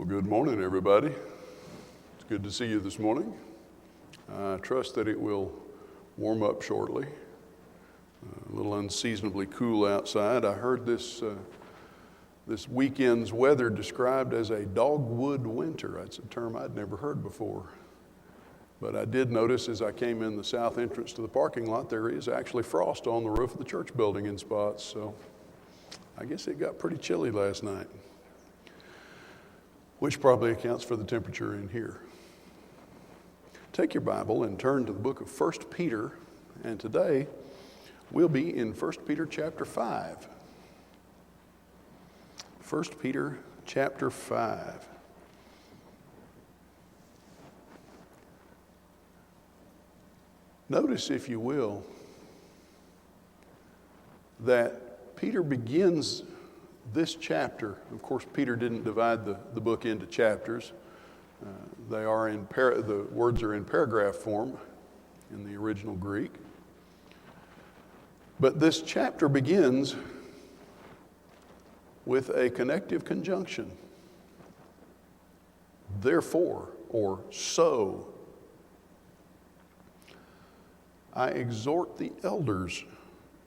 Well, good morning, everybody. It's good to see you this morning. I trust that it will warm up shortly. A little unseasonably cool outside. I heard this weekend's weather described as a dogwood winter. That's a term I'd never heard before. But I did notice as I came in the south entrance to the parking lot, there is actually frost on the roof of the church building in spots. So I guess it got pretty chilly last night, which probably accounts for the temperature in here. Take your Bible and turn to the book of 1 Peter, and today we'll be in 1 Peter chapter 5. 1 Peter chapter 5. Notice, if you will, that Peter begins this chapter. Of course, Peter didn't divide the book into chapters. They are the words are in paragraph form in the original Greek. But this chapter begins with a connective conjunction. Therefore, or so, I exhort the elders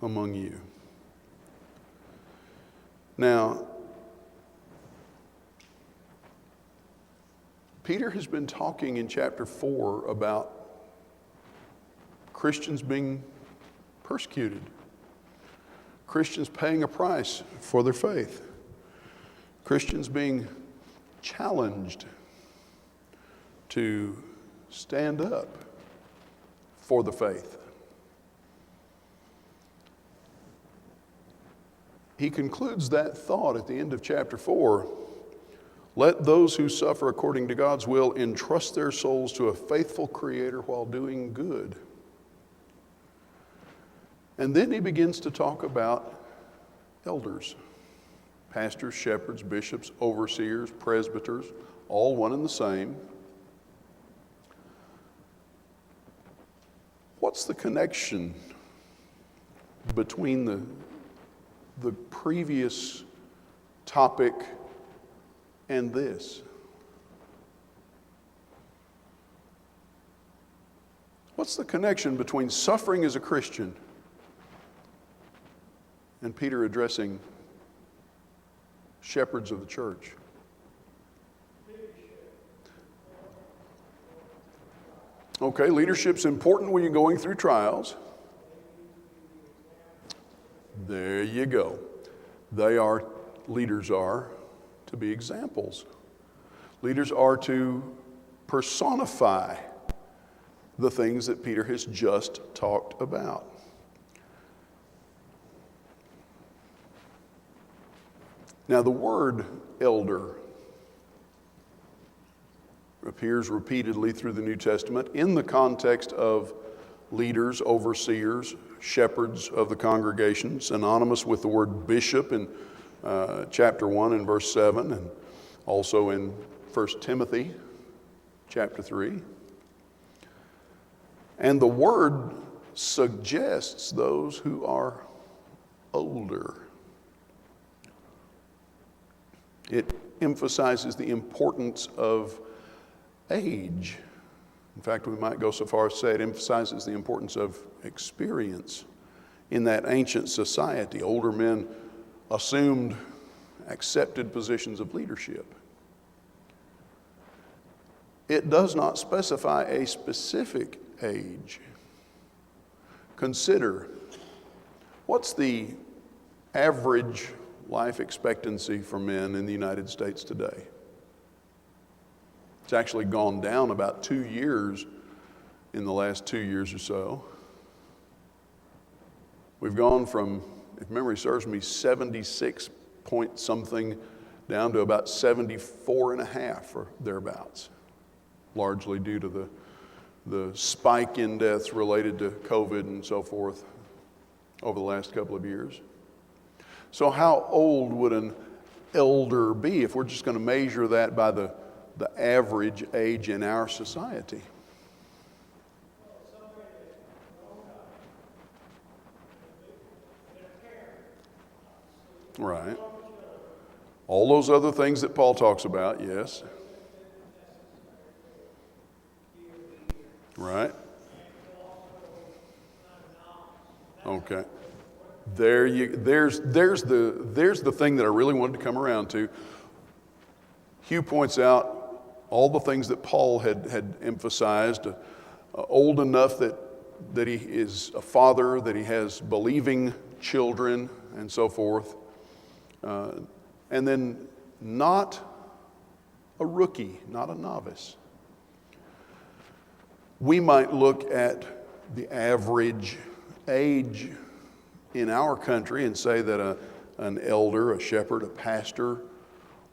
among you. Now, Peter has been talking in chapter 4 about Christians being persecuted, Christians paying a price for their faith, Christians being challenged to stand up for the faith. He concludes that thought at the end of chapter 4. Let those who suffer according to God's will entrust their souls to a faithful Creator while doing good. And then he begins to talk about elders, pastors, shepherds, bishops, overseers, presbyters, all one and the same. What's the connection between the previous topic and this? What's the connection between suffering as a Christian and Peter addressing shepherds of the church? Okay, leadership's important when you're going through trials. There you go. Leaders are to be examples. Leaders are to personify the things that Peter has just talked about. Now, the word elder appears repeatedly through the New Testament in the context of leaders, overseers, shepherds of the congregation, synonymous with the word bishop in chapter 1 and verse 7, and also in 1 Timothy chapter 3. And the word suggests those who are older. It emphasizes the importance of age. In fact, we might go so far as to say it emphasizes the importance of experience. In that ancient society, older men assumed accepted positions of leadership. It does not specify a specific age. Consider, what's the average life expectancy for men in the United States today? It's actually gone down about 2 years in the last 2 years or so. We've gone from, if memory serves me, 76 point something down to about 74 and a half or thereabouts, largely due to the spike in deaths related to COVID and so forth over the last couple of years. So how old would an elder be if we're just going to measure that by the average age in our society? Right. All those other things that Paul talks about, yes. Right? Okay. There's the thing that I really wanted to come around to. Hugh points out all the things that Paul had emphasized, old enough that he is a father, that he has believing children, and so forth. And then not a rookie, not a novice. We might look at the average age in our country and say that an elder, a shepherd, a pastor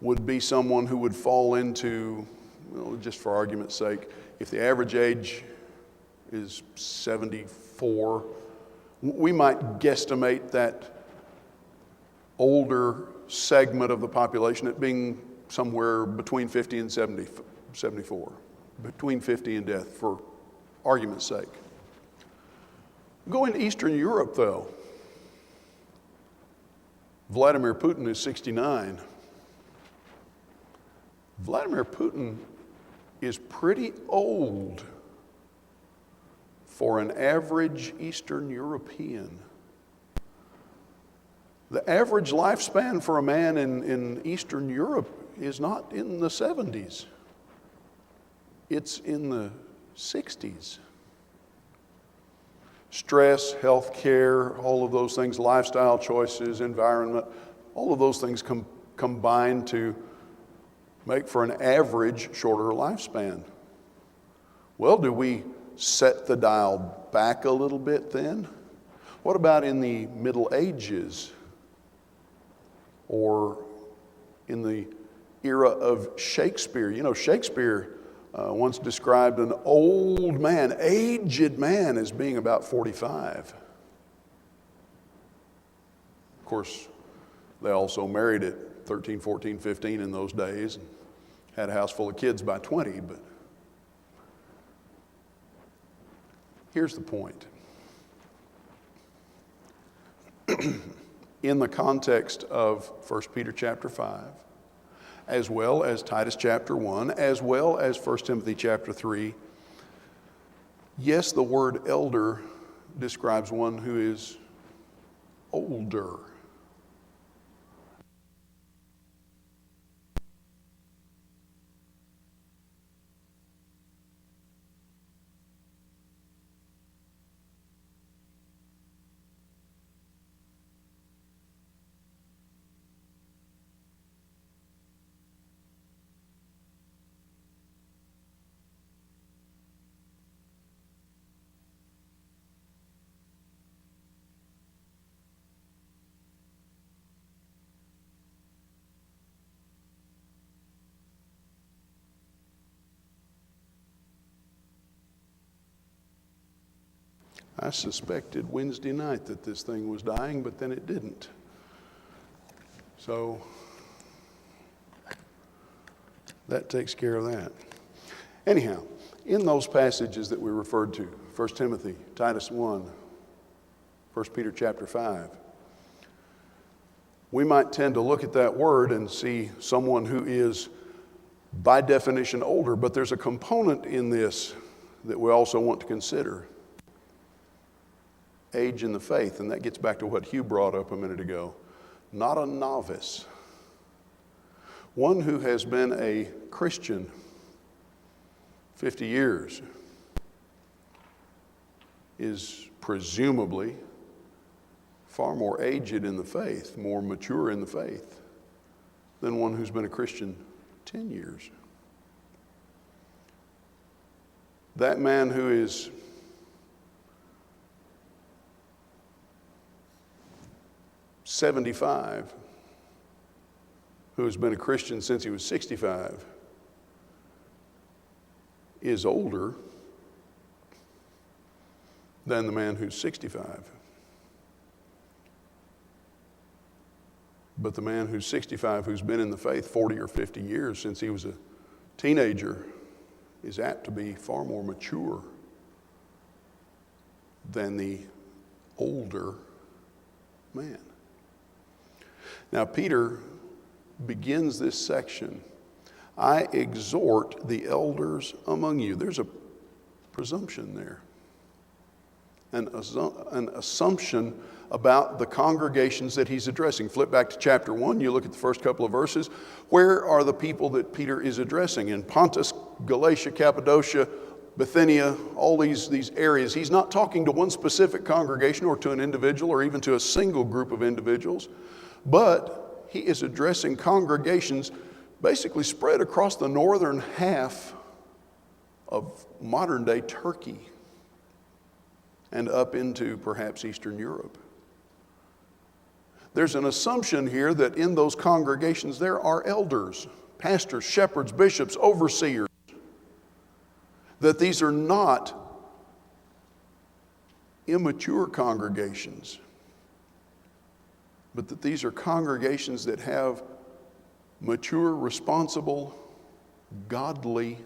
would be someone who would fall into, well, just for argument's sake, if the average age is 74, we might guesstimate that older segment of the population at being somewhere between 50 and 74, between 50 and death, for argument's sake. Go into Eastern Europe, though. Vladimir Putin is 69. Vladimir Putin is pretty old for an average Eastern European. The average lifespan for a man in Eastern Europe is not in the 70s. It's in the 60s. Stress, health care, all of those things, lifestyle choices, environment, all of those things combine to make for an average shorter lifespan. Well, do we set the dial back a little bit then? What about in the Middle Ages or in the era of Shakespeare? You know, Shakespeare once described an old man, aged man, as being about 45. Of course, they also married at 13, 14, 15 in those days and had a house full of kids by 20, but here's the point. In the context of 1 Peter chapter 5, as well as Titus chapter 1, as well as 1 Timothy chapter 3, yes, the word elder describes one who is older. I suspected Wednesday night that this thing was dying, but then it didn't. So that takes care of that. Anyhow, in those passages that we referred to, 1 Timothy, Titus 1, 1 Peter chapter 5, we might tend to look at that word and see someone who is by definition older, but there's a component in this that we also want to consider. Age in the faith, and that gets back to what Hugh brought up a minute ago. Not a novice. One who has been a Christian 50 years is presumably far more aged in the faith, more mature in the faith than one who's been a Christian 10 years. That man who is '75, who has been a Christian since he was 65, is older than the man who's 65. But the man who's 65, who's been in the faith 40 or 50 years since he was a teenager, is apt to be far more mature than the older man. Now, Peter begins this section, I exhort the elders among you. There's a presumption there, an assumption about the congregations that he's addressing. Flip back to chapter 1, you look at the first couple of verses. Where are the people that Peter is addressing? In Pontus, Galatia, Cappadocia, Bithynia, all these areas. He's not talking to one specific congregation or to an individual or even to a single group of individuals, but he is addressing congregations basically spread across the northern half of modern-day Turkey and up into perhaps Eastern Europe. There's an assumption here that in those congregations there are elders, pastors, shepherds, bishops, overseers, that these are not immature congregations, but that these are congregations that have mature, responsible, godly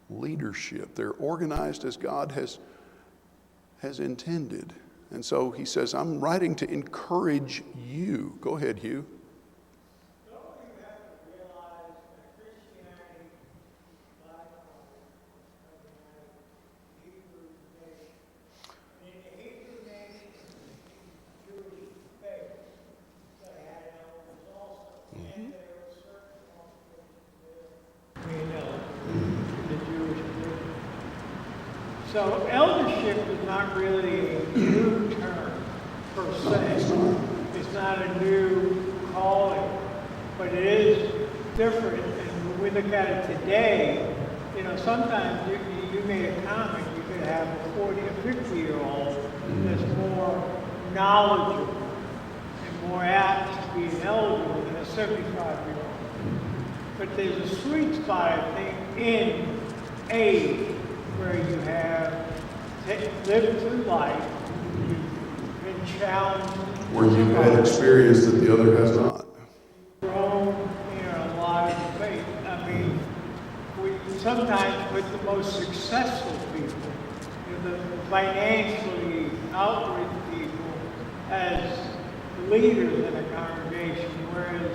leadership. They're organized as God has intended. And so he says, I'm writing to encourage you. Go ahead, Hugh. Don't we have to realize that Christianity is not the Hebrew nation? In the Hebrew nation, Jewish faith, they had elders also. And there were certain qualifications being elders in the Jewish faith. So eldership is not really a new term per se. It's not a new calling, but it is different. And when we look at it today, sometimes you made a comment, you could have a 40 or 50-year-old that's more knowledgeable and more apt to be an elder than a 75-year-old. But there's a sweet spot, I think, in age where you have lived through life, you've been challenged, Where you've had experience that the other has not. grown in a lot of faith. I mean, we sometimes put the most successful people, the financially outward people, as leaders in a congregation, whereas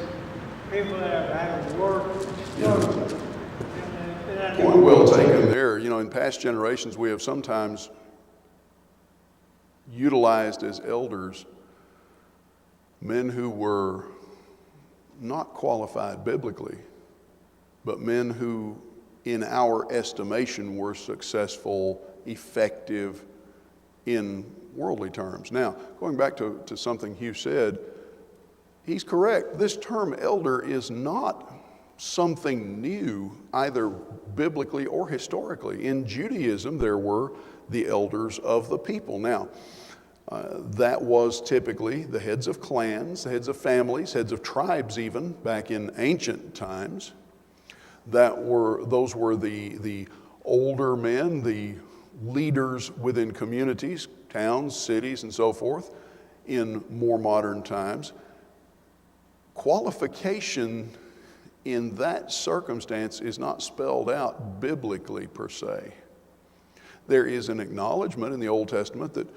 people that have had to work and struggle. Point well taken there. In past generations, we have sometimes utilized as elders men who were not qualified biblically, but men who, in our estimation, were successful, effective in worldly terms. Now, going back to something Hugh said, he's correct. This term elder is not something new, either biblically or historically. In Judaism, there were the elders of the people. Now, that was typically the heads of clans, the heads of families, heads of tribes even, back in ancient times. Those were the older men, the leaders within communities, towns, cities, and so forth, in more modern times. Qualification in that circumstance is not spelled out biblically per se. There is an acknowledgement in the Old Testament that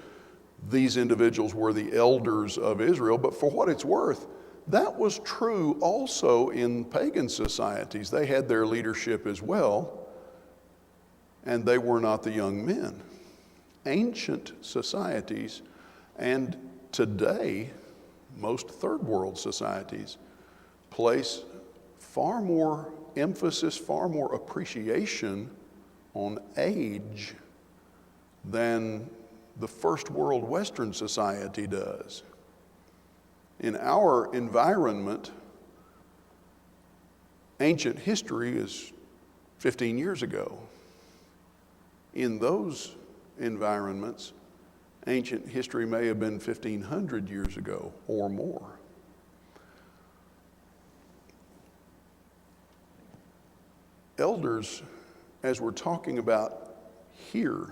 these individuals were the elders of Israel, but for what it's worth, that was true also in pagan societies. They had their leadership as well, and they were not the young men. Ancient societies, and today, most third world societies, place far more emphasis, far more appreciation on age than the first world Western society does. In our environment, ancient history is 15 years ago. In those environments, ancient history may have been 1,500 years ago or more. Elders, as we're talking about here,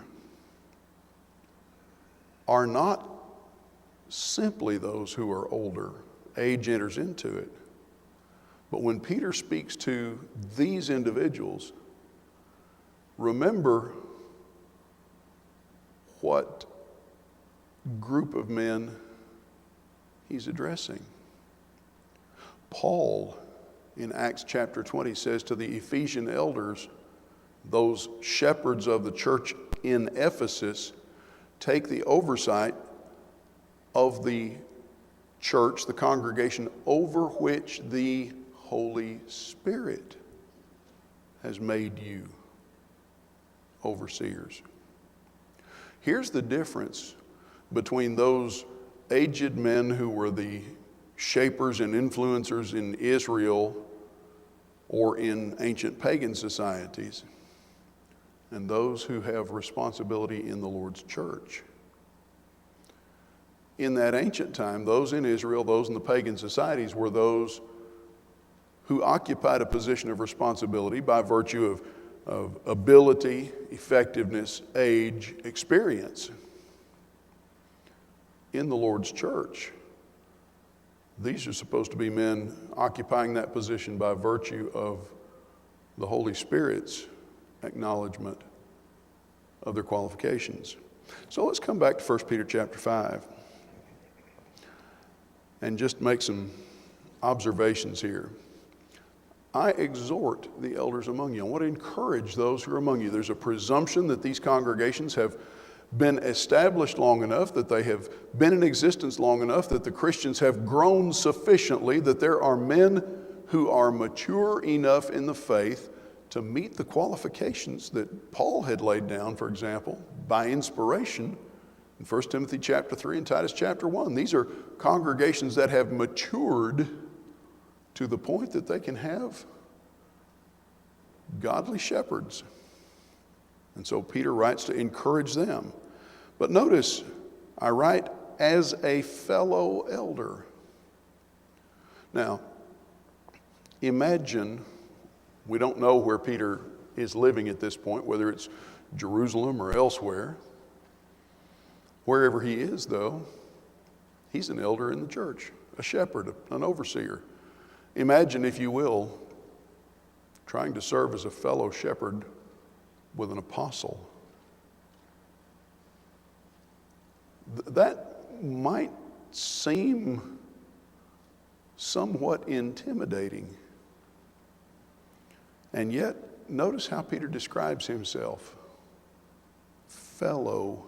are not simply those who are older. Age enters into it. But when Peter speaks to these individuals, remember what group of men he's addressing. Paul in Acts chapter 20 says to the Ephesian elders, those shepherds of the church in Ephesus, take the oversight of the church, the congregation over which the Holy Spirit has made you overseers. Here's the difference between those aged men who were the shapers and influencers in Israel or in ancient pagan societies and those who have responsibility in the Lord's church. In that ancient time, those in Israel, those in the pagan societies were those who occupied a position of responsibility by virtue of ability, effectiveness, age, experience. In the Lord's church, these are supposed to be men occupying that position by virtue of the Holy Spirit's acknowledgement of their qualifications. So let's come back to 1 Peter chapter 5 and just make some observations here. I exhort the elders among you. I want to encourage those who are among you. There's a presumption that these congregations have been established long enough, that they have been in existence long enough, that the Christians have grown sufficiently, that there are men who are mature enough in the faith to meet the qualifications that Paul had laid down, for example, by inspiration in 1 Timothy chapter 3 and Titus chapter 1. These are congregations that have matured to the point that they can have godly shepherds. And so Peter writes to encourage them. But notice, I write as a fellow elder. Now, imagine, we don't know where Peter is living at this point, whether it's Jerusalem or elsewhere. Wherever he is, though, he's an elder in the church, a shepherd, an overseer. Imagine, if you will, trying to serve as a fellow shepherd with an apostle. That might seem somewhat intimidating. And yet, notice how Peter describes himself. Fellow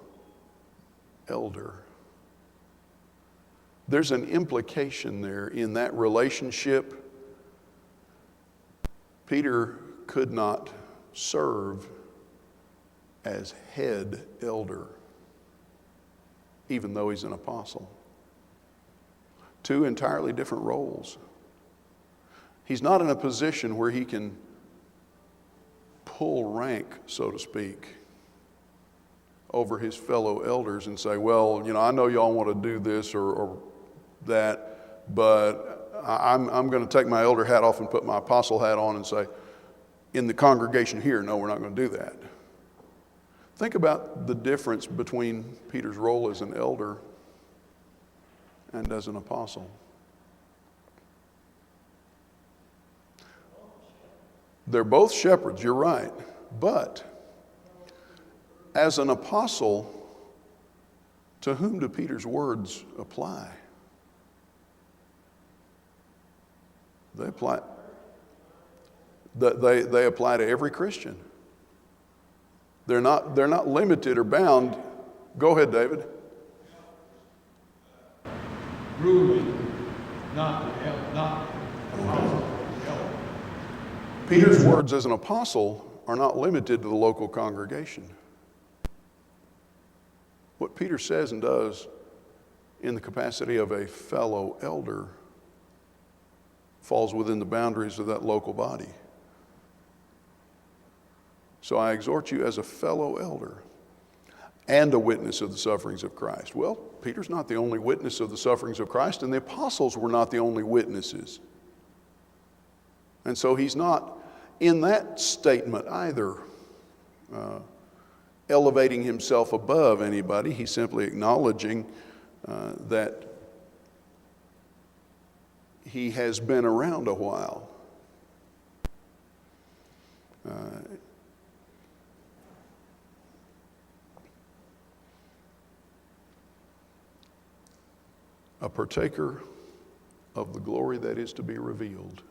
elder. There's an implication there in that relationship. Peter could not serve as head elder, even though he's an apostle. Two entirely different roles. He's not in a position where he can pull rank, so to speak, over his fellow elders and say, well, I know y'all want to do this or that, but I'm going to take my elder hat off and put my apostle hat on and say, in the congregation here, no, we're not going to do that. Think about the difference between Peter's role as an elder and as an apostle. They're both shepherds, you're right. But as an apostle, to whom do Peter's words apply? They apply to every Christian. They're not limited or bound. Go ahead, David. Ruling, not apostle. Peter's words as an apostle are not limited to the local congregation. What Peter says and does in the capacity of a fellow elder falls within the boundaries of that local body. So I exhort you as a fellow elder and a witness of the sufferings of Christ. Well, Peter's not the only witness of the sufferings of Christ, and the apostles were not the only witnesses. And so he's not in that statement either elevating himself above anybody. He's simply acknowledging that he has been around a while. A partaker of the glory that is to be revealed.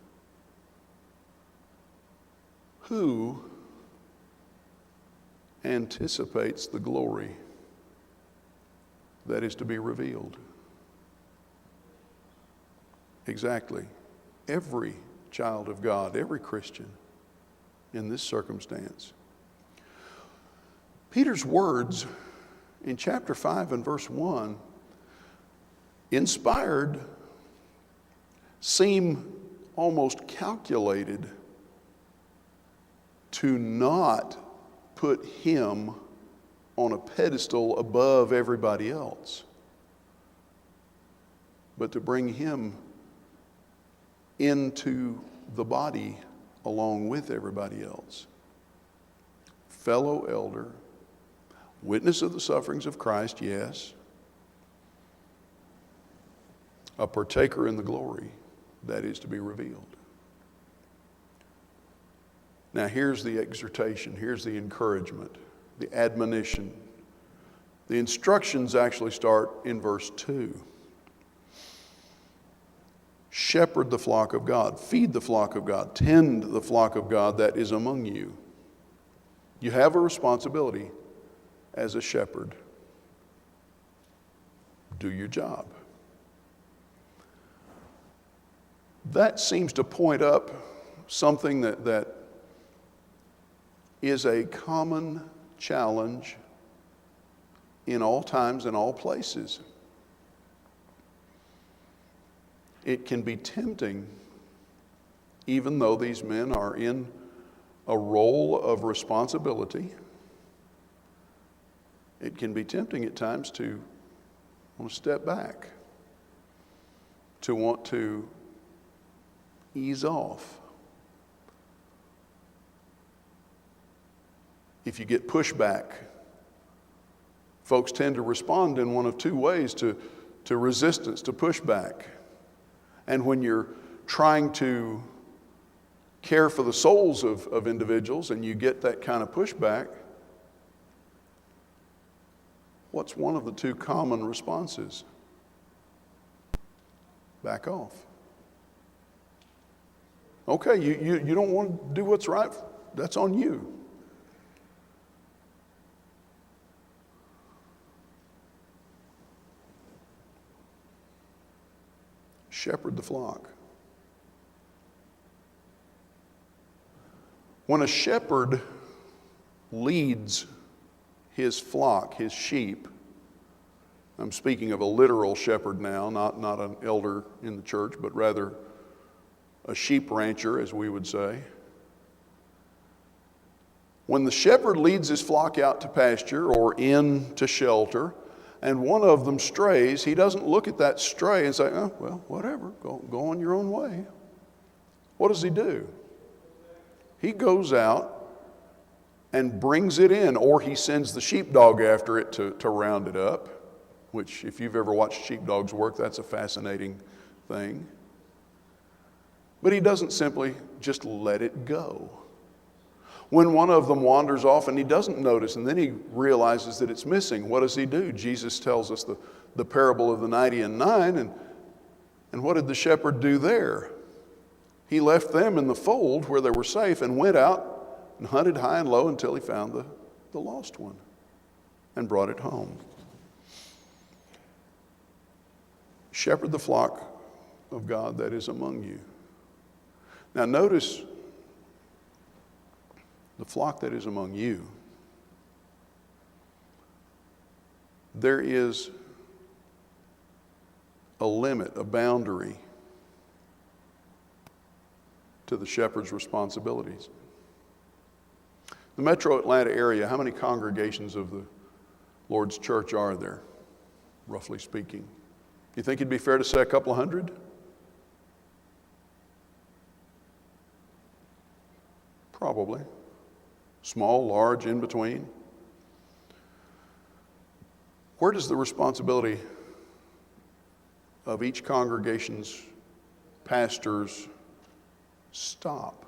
Who anticipates the glory that is to be revealed? Exactly. Every child of God, every Christian in this circumstance. Peter's words in chapter 5 and verse 1, inspired, seem almost calculated to not put him on a pedestal above everybody else, but to bring him into the body along with everybody else. Fellow elder, witness of the sufferings of Christ, yes. A partaker in the glory that is to be revealed. Now here's the exhortation, here's the encouragement, the admonition. The instructions actually start in verse 2. Shepherd the flock of God, feed the flock of God, tend the flock of God that is among you. You have a responsibility as a shepherd. Do your job. That seems to point up something that is a common challenge in all times and all places. It can be tempting, even though these men are in a role of responsibility, it can be tempting at times to want to step back, to want to ease off. If you get pushback, folks tend to respond in one of two ways to resistance, to pushback. And when you're trying to care for the souls of individuals and you get that kind of pushback, what's one of the two common responses? Back off. Okay, you don't want to do what's right, that's on you. Shepherd the flock. When a shepherd leads his flock, his sheep, I'm speaking of a literal shepherd now, not an elder in the church, but rather a sheep rancher, as we would say. When the shepherd leads his flock out to pasture or in to shelter, and one of them strays, he doesn't look at that stray and say, oh, well, whatever, go on your own way. What does he do? He goes out and brings it in, or he sends the sheepdog after it to round it up, which if you've ever watched sheepdogs work, that's a fascinating thing. But he doesn't simply just let it go. When one of them wanders off and he doesn't notice, and then he realizes that it's missing, what does he do? Jesus tells us the parable of the 99, and what did the shepherd do there? He left them in the fold where they were safe and went out and hunted high and low until he found the lost one and brought it home. Shepherd the flock of God that is among you. Now notice the flock that is among you. There is a limit, a boundary to the shepherd's responsibilities. The metro Atlanta area, how many congregations of the Lord's church are there, roughly speaking? You think it'd be fair to say a couple of hundred? Probably. Small, large, in between. Where does the responsibility of each congregation's pastors stop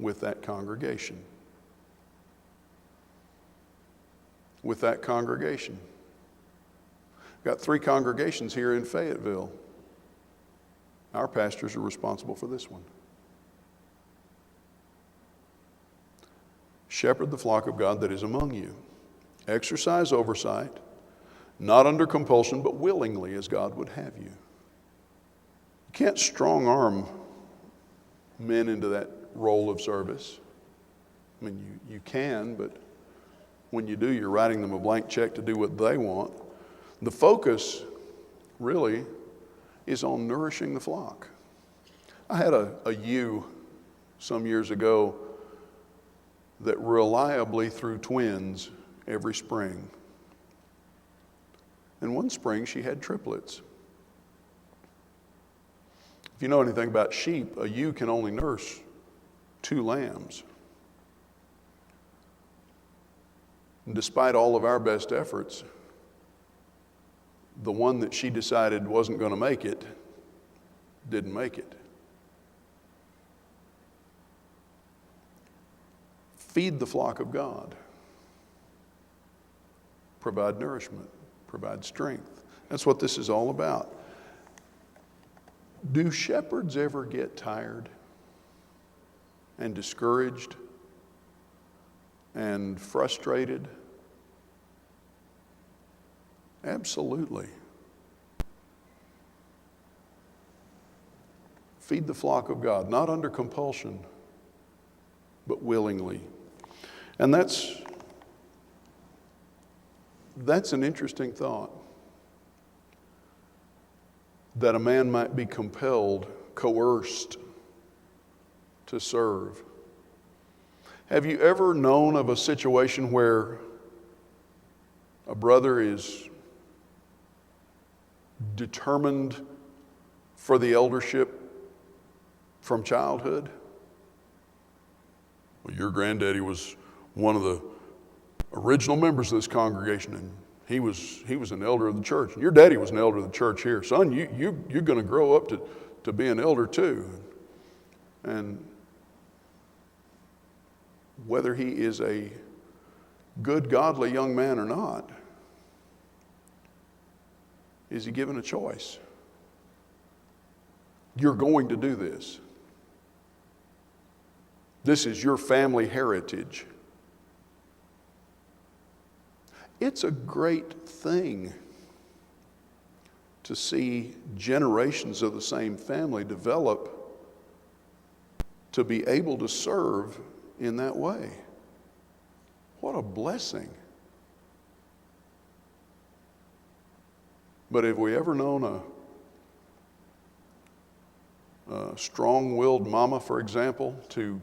with that congregation? With that congregation. Got 3 congregations here in Fayetteville. Our pastors are responsible for this one. Shepherd the flock of God that is among you. Exercise oversight, not under compulsion, but willingly as God would have you. You can't strong arm men into that role of service. I mean, you can, but when you do, you're writing them a blank check to do what they want. The focus really is on nourishing the flock. I had a ewe some years ago that reliably threw twins every spring. And one spring she had triplets. If you know anything about sheep, a ewe can only nurse 2 lambs. And despite all of our best efforts, the one that she decided wasn't going to make it didn't make it. Feed the flock of God. Provide nourishment. Provide strength. That's what this is all about. Do shepherds ever get tired and discouraged and frustrated? Absolutely. Feed the flock of God, not under compulsion, but willingly. And that's an interesting thought, that a man might be compelled, coerced to serve. Have you ever known of a situation where a brother is determined for the eldership from childhood? Well, your granddaddy was one of the original members of this congregation, and he was an elder of the church. And your daddy was an elder of the church here. Son, you're going to grow up to be an elder too. And whether he is a good, godly young man or not, is he given a choice? You're going to do this. This is your family heritage. It's a great thing to see generations of the same family develop to be able to serve in that way. What a blessing. But have we ever known a strong-willed mama, for example, to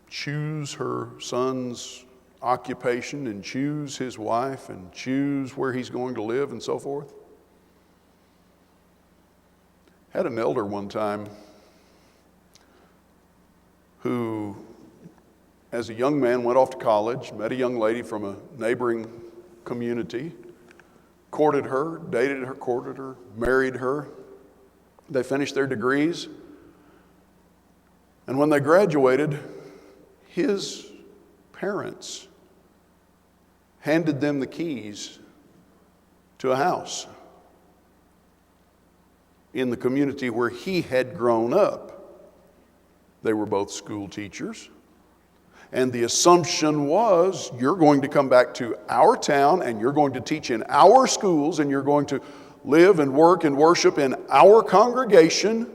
choose her son's occupation and choose his wife and choose where he's going to live and so forth? Had an elder one time who, as a young man, went off to college, met a young lady from a neighboring community, courted her, dated her, courted her, married her. They finished their degrees. And when they graduated, his parents handed them the keys to a house in the community where he had grown up. They were both school teachers. And the assumption was, you're going to come back to our town and you're going to teach in our schools and you're going to live and work and worship in our congregation.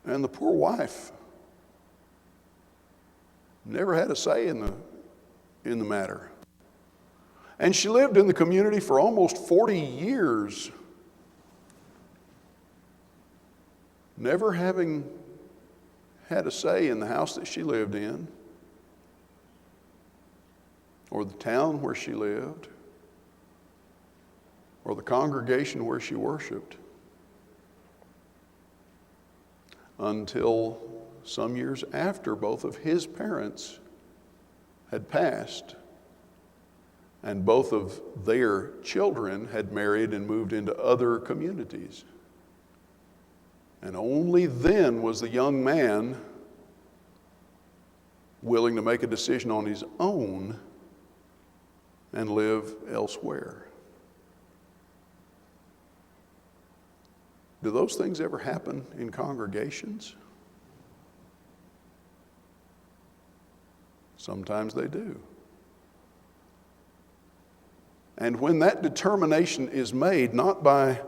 And the poor wife never had a say in the matter. And she lived in the community for almost 40 years, never having had a say in the house that she lived in, or the town where she lived, or the congregation where she worshiped, until some years after both of his parents had passed and both of their children had married and moved into other communities. And only then was the young man willing to make a decision on his own and live elsewhere. Do those things ever happen in congregations? Sometimes they do. And when that determination is made, not by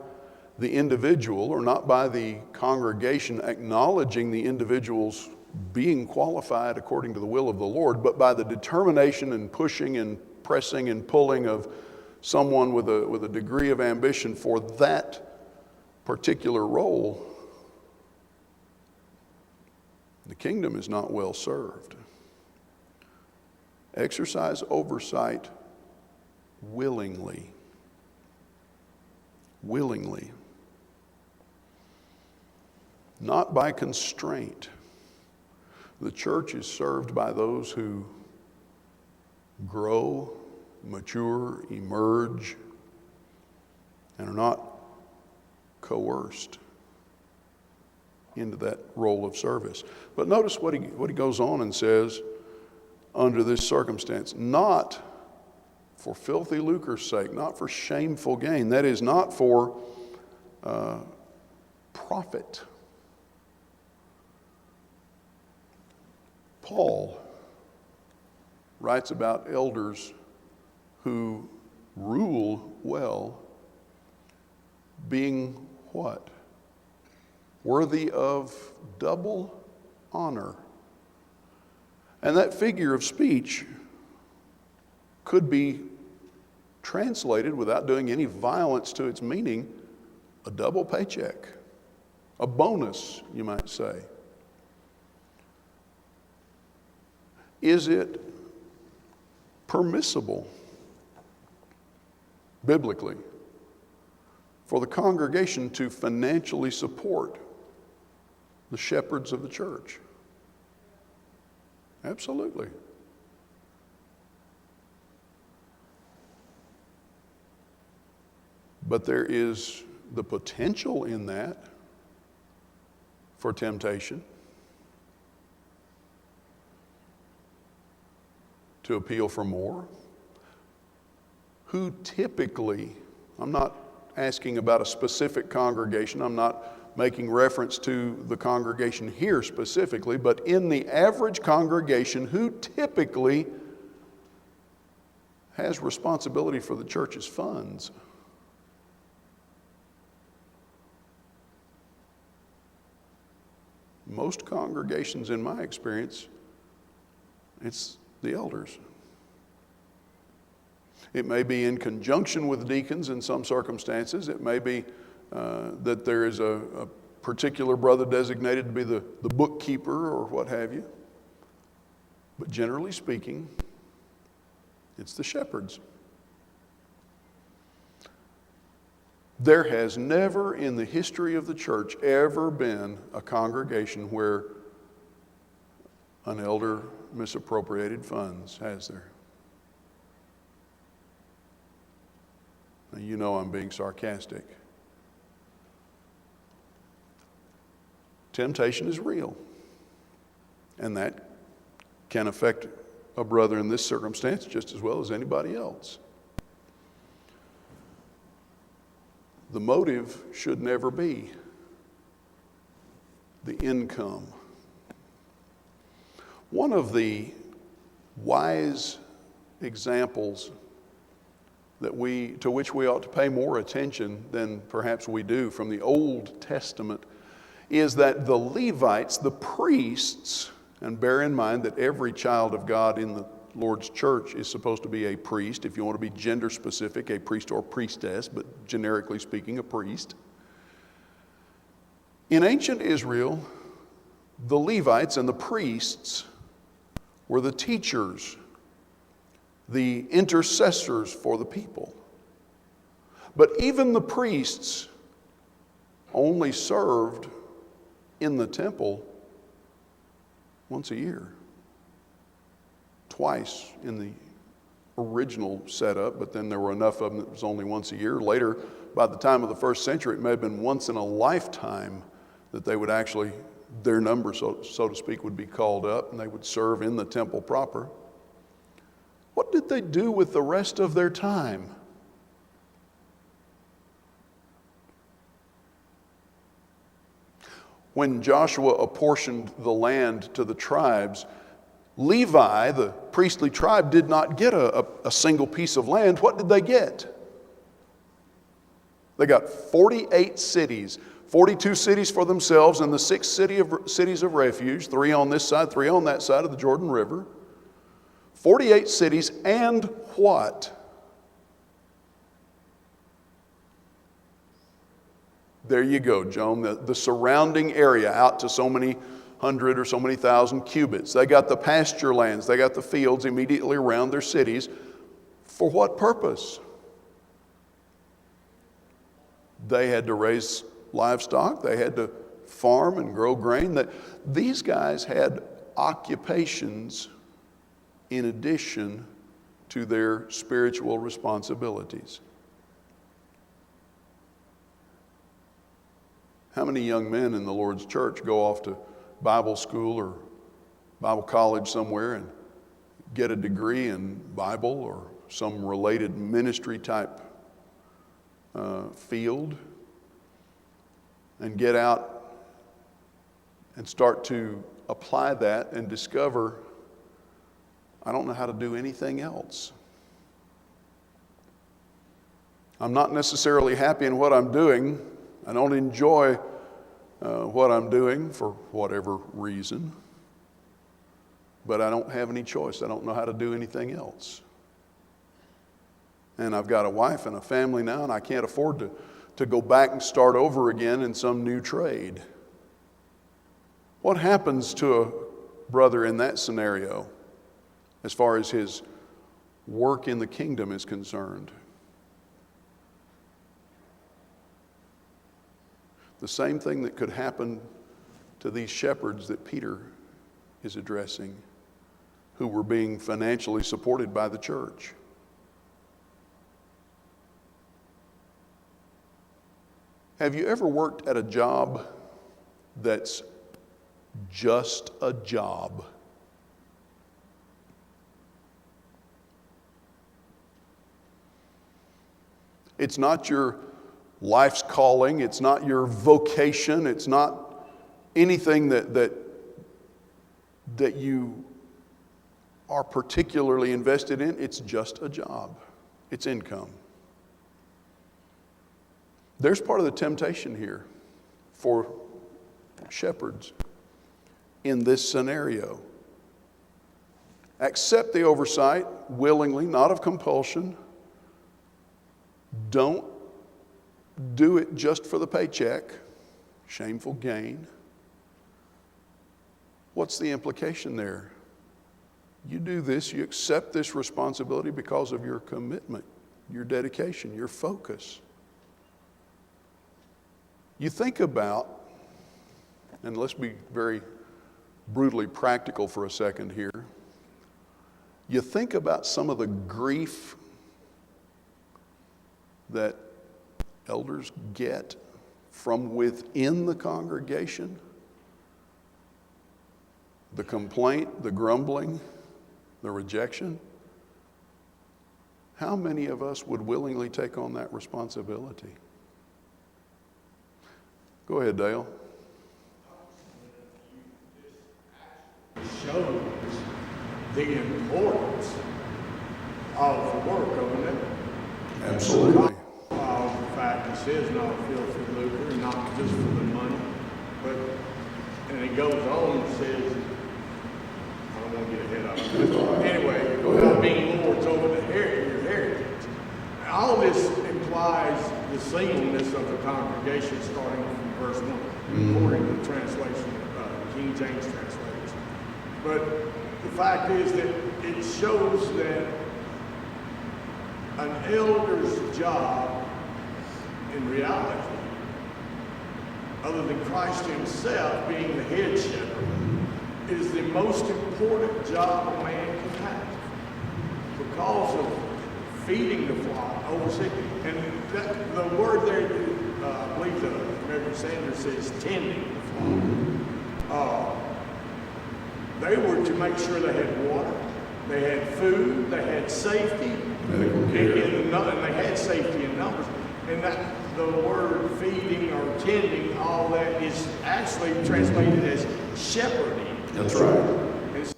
the individual or not by the congregation acknowledging the individual's being qualified according to the will of the Lord, but by the determination and pushing and pressing and pulling of someone with a degree of ambition for that particular role, the kingdom is not well served. Exercise oversight willingly. Willingly. Not by constraint. The church is served by those who grow, mature, emerge, and are not coerced into that role of service. But notice what he goes on and says under this circumstance, not for filthy lucre's sake, not for shameful gain. That is not for profit. Paul writes about elders who rule well being what? Worthy of double honor. And that figure of speech could be translated, without doing any violence to its meaning, a double paycheck, a bonus, you might say. Is it permissible, biblically, for the congregation to financially support the shepherds of the church? Absolutely. But there is the potential in that for temptation to appeal for more. Who typically, I'm not asking about a specific congregation, I'm not making reference to the congregation here specifically, but in the average congregation, who typically has responsibility for the church's funds? Most congregations, in my experience, it's the elders. It may be in conjunction with deacons in some circumstances. It may be that there is a particular brother designated to be the bookkeeper or what have you. But generally speaking, it's the shepherds. There has never in the history of the church ever been a congregation where an elder misappropriated funds, has there? Now, you know I'm being sarcastic. Temptation is real, and that can affect a brother in this circumstance just as well as anybody else. The motive should never be the income. One of the wise examples to which we ought to pay more attention than perhaps we do from the Old Testament is that the Levites, the priests, and bear in mind that every child of God in the Lord's church is supposed to be a priest. If you want to be gender specific, a priest or priestess, but generically speaking, a priest. In ancient Israel, the Levites and the priests were the teachers, the intercessors for the people. But even the priests only served in the temple once a year. Twice in the original setup, but then there were enough of them that it was only once a year. Later, by the time of the first century, it may have been once in a lifetime that they would actually, their number, so to speak, would be called up, and they would serve in the temple proper. What did they do with the rest of their time? When Joshua apportioned the land to the tribes, Levi, the priestly tribe, did not get a single piece of land. What did they get? They got 48 cities, 42 cities for themselves, and the 6 cities of refuge, 3 on this side, 3 on that side of the Jordan River. 48 cities, and what? There you go, Joan. The surrounding area out to so many hundred or so many thousand cubits. They got the pasture lands. They got the fields immediately around their cities. For what purpose? They had to raise livestock. They had to farm and grow grain. These guys had occupations in addition to their spiritual responsibilities. How many young men in the Lord's church go off to Bible school or Bible college somewhere and get a degree in Bible or some related ministry type field, and get out and start to apply that and discover, I don't know how to do anything else. I'm not necessarily happy in what I'm doing. I don't enjoy what I'm doing for whatever reason, but I don't have any choice. I don't know how to do anything else. And I've got a wife and a family now, and I can't afford to go back and start over again in some new trade. What happens to a brother in that scenario as far as his work in the kingdom is concerned? The same thing that could happen to these shepherds that Peter is addressing, who were being financially supported by the church. Have you ever worked at a job that's just a job? It's not your life's calling. It's not your vocation. It's not anything that you are particularly invested in. It's just a job. It's income. There's part of the temptation here for shepherds in this scenario. Accept the oversight willingly, not of compulsion. Don't do it just for the paycheck. Shameful gain. What's the implication there? You do this, you accept this responsibility because of your commitment, your dedication, your focus. You think about, and let's be very brutally practical for a second here. You think about some of the grief that elders get from within the congregation. The complaint, the grumbling, the rejection. How many of us would willingly take on that responsibility? Go ahead, Dale. Shows the importance of the work of it. Absolutely. The fact it says not filthy lucre, not just for the money, but, and it goes on and says, I don't want to get ahead of it. Anyway, about being lords over your heritage. All this implies the singleness of the congregation starting from verse 1, according to the translation, King James translation. But the fact is that it shows that an elder's job, in reality, other than Christ himself being the head shepherd, is the most important job a man can have because of feeding the flock, overseeing. And the word there, I believe the Reverend Sanders says tending the flock. They were to make sure they had water, they had food, they had safety, and they had safety in numbers. And that the word feeding or tending, all that is actually translated as shepherding. That's right. And so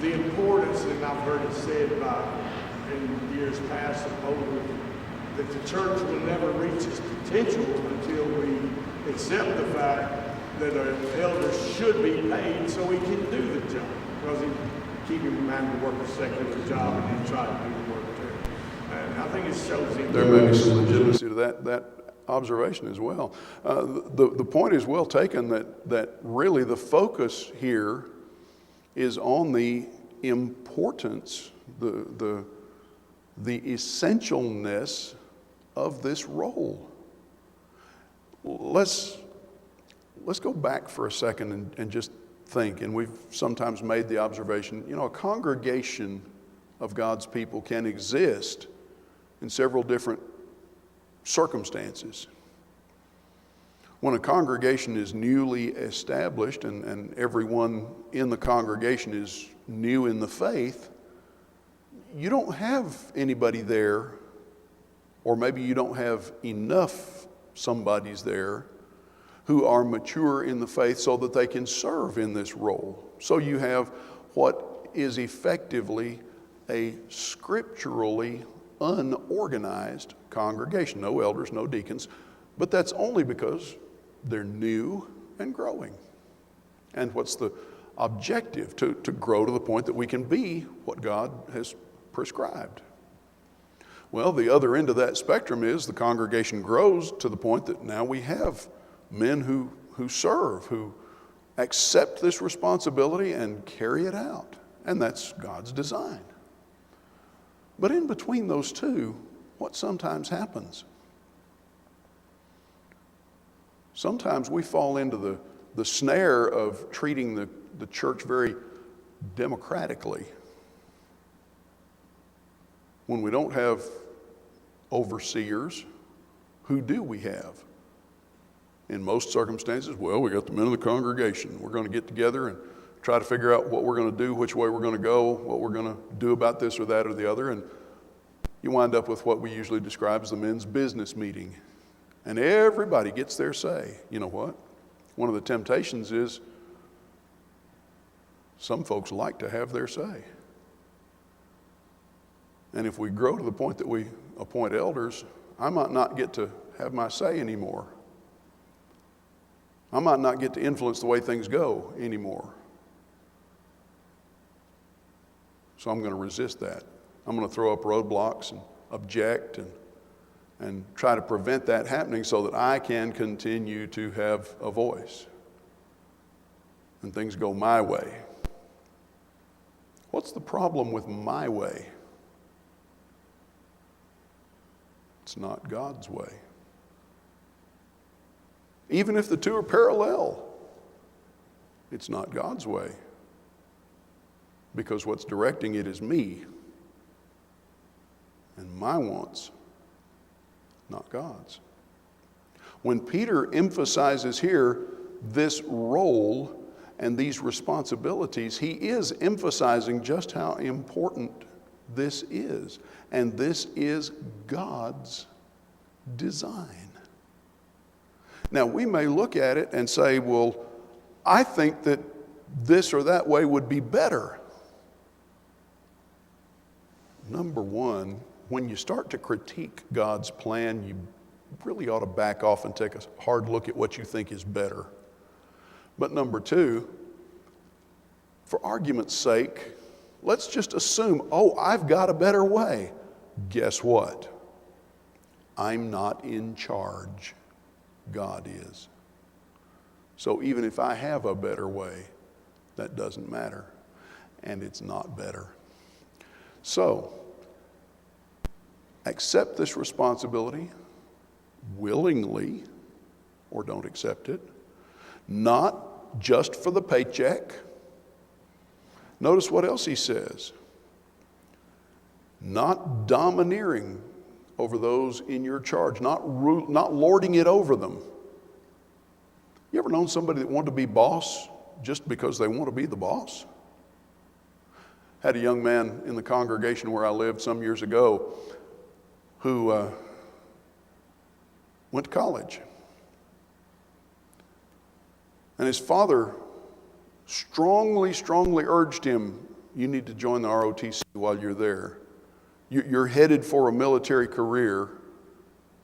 the importance, and I've heard it said in years past, supposedly, that the church will never reach its potential until we accept the fact that our elders should be paid so he can do the job. Because he keep him in mind to work a secular job and then try to do the work too. And I think it shows him. There may be some legitimacy to that observation as well. The point is well taken that really the focus here is on the importance, the essentialness of this role. Let's go back for a second and just think, and we've sometimes made the observation, a congregation of God's people can exist in several different circumstances. When a congregation is newly established and everyone in the congregation is new in the faith, you don't have anybody there, or maybe you don't have enough somebodies there who are mature in the faith so that they can serve in this role. So you have what is effectively a scripturally unorganized congregation. No elders, no deacons, but that's only because they're new and growing. And what's the objective? To grow to the point that we can be what God has prescribed. Well, the other end of that spectrum is the congregation grows to the point that now we have men who serve, who accept this responsibility and carry it out. And that's God's design. But in between those two, what sometimes happens? Sometimes we fall into the snare of treating the church very democratically. When we don't have overseers, who do we have? In most circumstances, well, we got the men of the congregation. We're going to get together and try to figure out what we're going to do, which way we're going to go, what we're going to do about this or that or the other. And you wind up with what we usually describe as the men's business meeting. And everybody gets their say. You know what? One of the temptations is some folks like to have their say. And if we grow to the point that we appoint elders, I might not get to have my say anymore. I might not get to influence the way things go anymore. So I'm going to resist that. I'm going to throw up roadblocks and object and try to prevent that happening so that I can continue to have a voice and things go my way. What's the problem with my way? It's not God's way. Even if the two are parallel, it's not God's way. Because what's directing it is me and my wants, not God's. When Peter emphasizes here this role and these responsibilities, he is emphasizing just how important this is. And this is God's design. Now, we may look at it and say, well, I think that this or that way would be better. Number one, when you start to critique God's plan, you really ought to back off and take a hard look at what you think is better. But number two, for argument's sake, let's just assume, I've got a better way. Guess what? I'm not in charge. God is. So even if I have a better way, that doesn't matter. And it's not better. So, accept this responsibility willingly, or don't accept it. Not just for the paycheck. Notice what else he says. Not domineering over those in your charge, not lording it over them. You ever known somebody that wanted to be boss just because they want to be the boss? Had a young man in the congregation where I lived some years ago who went to college. And his father strongly urged him You need to join the ROTC while you're there. You're headed for a military career.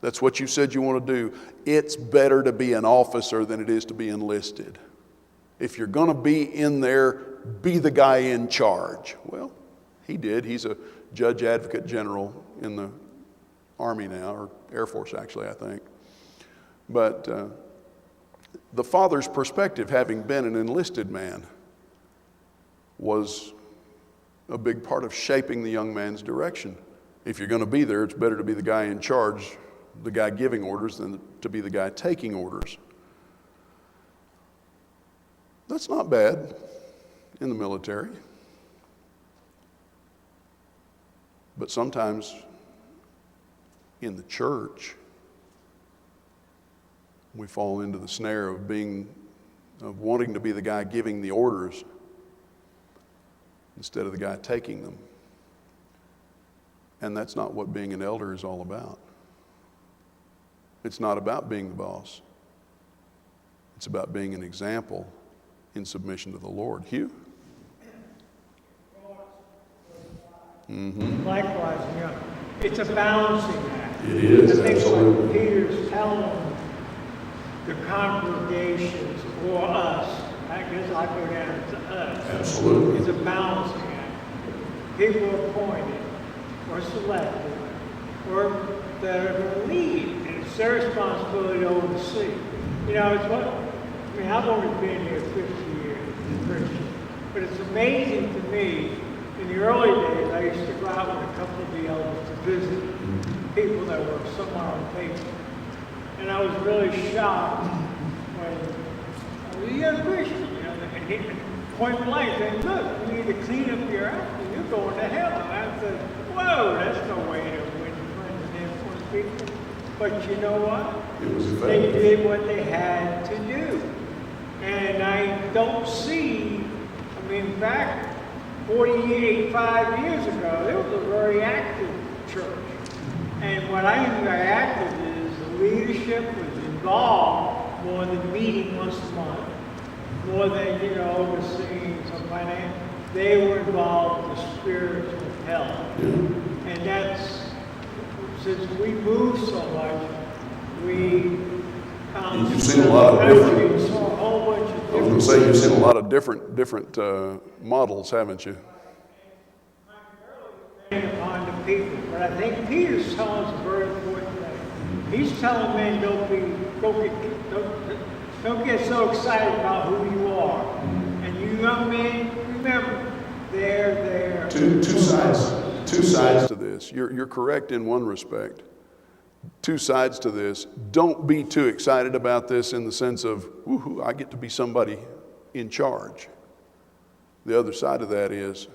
That's what you said you want to do. It's better to be an officer than it is to be enlisted. If you're going to be in there, be the guy in charge. Well, he did. He's a judge advocate general in the Army now, or Air Force actually, I think. But the father's perspective, having been an enlisted man, was a big part of shaping the young man's direction. If you're going to be there, it's better to be the guy in charge, the guy giving orders, than to be the guy taking orders. That's not bad in the military. But sometimes in the church, we fall into the snare of wanting to be the guy giving the orders instead of the guy taking them. And that's not what being an elder is all about. It's not about being the boss. It's about being an example in submission to the Lord. Hugh? Likewise, it's a balancing act. It is, I think absolutely. what Peter's telling the congregations or us, I guess I go down to us. Absolutely. It's a balancing act. People appointed or selected or that are going to lead, and it's their responsibility to oversee. I've only been here 50 years as a Christian, but it's amazing to me. In the early days, I used to go out with a couple of the elders to visit people that were somewhere on paper. And I was really shocked when I was a young Christian, and he point blank saying, look, you need to clean up your act and you're going to hell. And I said, whoa, that's no way to win friends and influence people. But you know what? It was effective. They did what they had to do. And I don't see, in fact, 45 years ago, it was a very active church. And what I mean by active is the leadership was involved more than meeting once a month, more than, overseeing some finance. They were involved with the spiritual health. And that's, since we move so much, you've seen a lot of different. We saw a whole bunch of I was going to say, you've seen a lot of different models, haven't you? Upon the people, but I think Peter's telling us a very important thing. He's telling men don't get so excited about who you are. And you young men, remember, they're there. Two sides to this. You're correct in one respect. Two sides to this. Don't be too excited about this in the sense of, woohoo, I get to be somebody in charge. The other side of that is,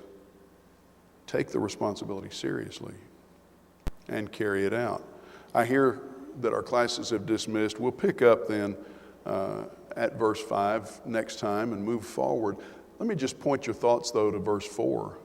take the responsibility seriously and carry it out. I hear that our classes have dismissed. We'll pick up then at verse 5 next time and move forward. Let me just point your thoughts, though, to verse 4.